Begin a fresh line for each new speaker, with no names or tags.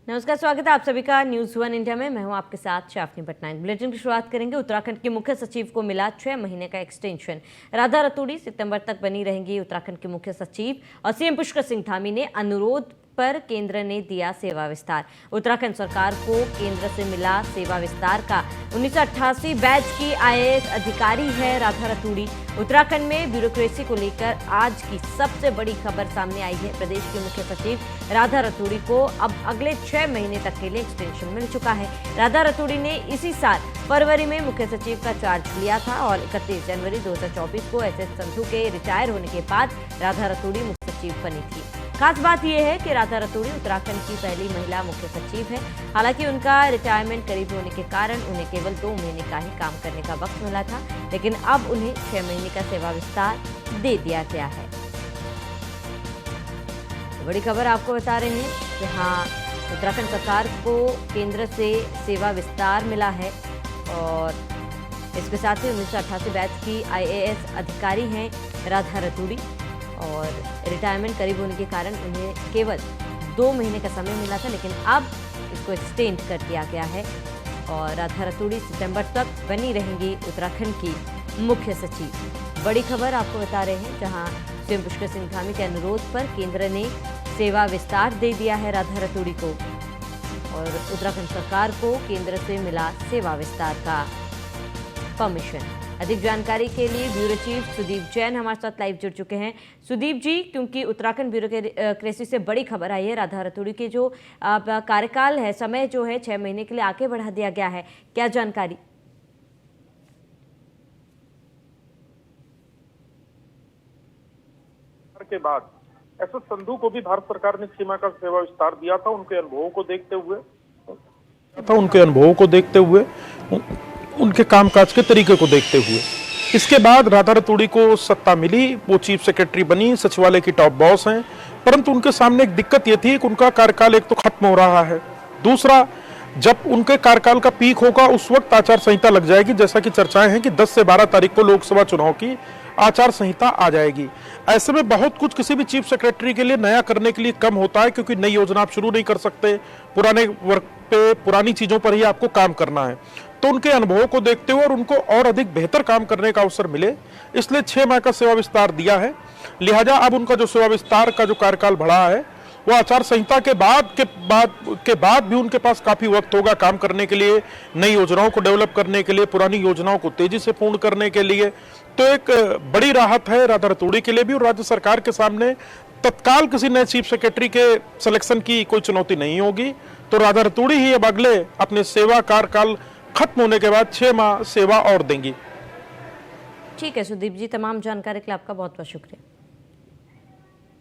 नमस्कार, स्वागत है आप सभी का न्यूज़ वन इंडिया में। मैं हूं आपके साथ शाफनी पटनायक। बुलेटिन की शुरुआत करेंगे। उत्तराखंड के मुख्य सचिव को मिला 6 महीने का एक्सटेंशन। राधा रतूड़ी सितंबर तक बनी रहेंगी उत्तराखंड के मुख्य सचिव और सीएम पुष्कर सिंह धामी ने अनुरोध पर केंद्र ने दिया सेवा विस्तार। उत्तराखंड सरकार को केंद्र से मिला सेवा विस्तार का 1988 बैच की आईएएस अधिकारी है राधा रतूड़ी। उत्तराखंड में ब्यूरोक्रेसी को लेकर आज की सबसे बड़ी खबर सामने आई है। प्रदेश के मुख्य सचिव राधा रतूड़ी को अब अगले 6 महीने तक के लिए एक्सटेंशन मिल चुका है। राधा रतूड़ी ने इसी साल फरवरी में मुख्य सचिव का चार्ज लिया था और 31 जनवरी 2024 को एसएस संधू के रिटायर होने के बाद राधा रतूड़ी मुख्य सचिव बनी थी। खास बात यह है कि राधा रतूड़ी उत्तराखंड की पहली महिला मुख्य सचिव है। हालांकि उनका रिटायरमेंट करीब होने के कारण उन्हें केवल 2 महीने का ही काम करने का वक्त मिला था, लेकिन अब उन्हें 6 महीने का सेवा विस्तार दे दिया गया है। बड़ी खबर आपको बता रहे हैं कि हाँ, उत्तराखंड सरकार को केंद्र से सेवा विस्तार मिला है और इसके साथ ही 1988 बैच की आईएएस अधिकारी हैं राधा रतूड़ी और रिटायरमेंट करीब होने के कारण उन्हें केवल 2 महीने का समय मिला था, लेकिन अब इसको एक्सटेंड कर दिया गया है और राधा रतूड़ी सितंबर तक बनी रहेंगी उत्तराखंड की मुख्य सचिव। बड़ी खबर आपको बता रहे हैं, जहां सीएम पुष्कर सिंह धामी के अनुरोध पर केंद्र ने सेवा विस्तार दे दिया है राधा रतूड़ी को और उत्तराखंड सरकार को केंद्र से मिला सेवा विस्तार का परमिशन। अधिक जानकारी के लिए ब्यूरो चीफ सुदीप जैन हमारे साथ लाइव जुड़ चुके हैं। सुदीप जी, क्योंकि उत्तराखंड ब्यूरोक्रेसी से बड़ी खबर आई है, राधा रतूड़ी के जो कार्यकाल है, समय जो है 6 महीने के लिए आगे बढ़ा दिया गया है, क्या जानकारी?
के बाद एसएस संधू को भी भारत सरकार ने 6 माह का सेवा विस्तार दिया था। उनके अनुभवों को देखते हुए उनके कामकाज के तरीके को देखते हुए इसके बाद राधा रतूड़ी को सत्ता मिली, वो चीफ सेक्रेटरी बनी, सचिवालय की टॉप बॉस हैं। परंतु उनके सामने एक दिक्कत ये थी कि उनका कार्यकाल एक तो खत्म हो रहा है, दूसरा जब उनके कार्यकाल का पीक होगा उस वक्त आचार संहिता लग जाएगी। जैसा कि चर्चाएं हैं कि 10 से 12 तारीख को लोकसभा चुनाव की आचार संहिता आ जाएगी। ऐसे में बहुत कुछ किसी भी चीफ सेक्रेटरी के लिए नया करने के लिए कम होता है, क्योंकि नई योजना आप शुरू नहीं कर सकते, पुराने वर्क पे पुरानी चीजों पर ही आपको काम करना है। तो उनके अनुभवों को देखते हुए और उनको और अधिक बेहतर काम करने का अवसर मिले, इसलिए 6 माह का सेवा विस्तार दिया है। लिहाजा अब उनका जो सेवा विस्तार का जो कार्यकाल बढ़ा है वो आचार संहिता के बाद भी उनके पास काफी वक्त होगा काम करने के लिए, नई योजनाओं को डेवलप करने के लिए, पुरानी योजनाओं को तेजी से पूर्ण करने के लिए। तो एक बड़ी राहत है राधा रतूड़ी के लिए भी और राज्य सरकार के सामने तत्काल किसी नए चीफ सेक्रेटरी के सिलेक्शन की कोई चुनौती नहीं होगी। तो राधा रतूड़ी ही अब अगले अपने सेवा कार्यकाल खत्म होने के बाद 6 माह सेवा और देंगी।
ठीक है सुदीप जी, तमाम जानकारी के लिए आपका बहुत बहुत शुक्रिया।